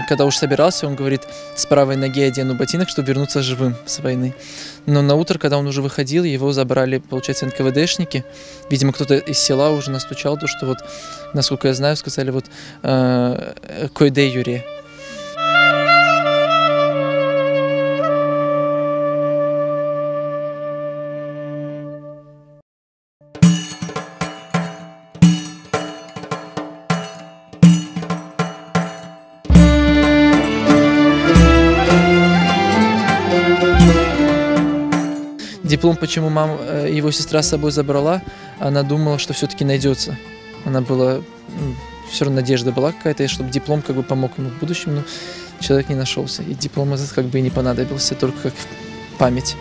когда уж собирался, он говорит, с правой ноги одену ботинок, чтобы вернуться живым с войны. Но на утро, когда он уже выходил, его забрали, получается, НКВДшники. Видимо, кто-то из села уже настучал, то, что вот, насколько я знаю, сказали вот «Койде Юре». Диплом, почему его сестра с собой забрала, она думала, что все-таки найдется. Она была, все равно надежда была какая-то, чтобы диплом как бы помог ему в будущем, но человек не нашелся. И диплом этот как бы и не понадобился, только как память.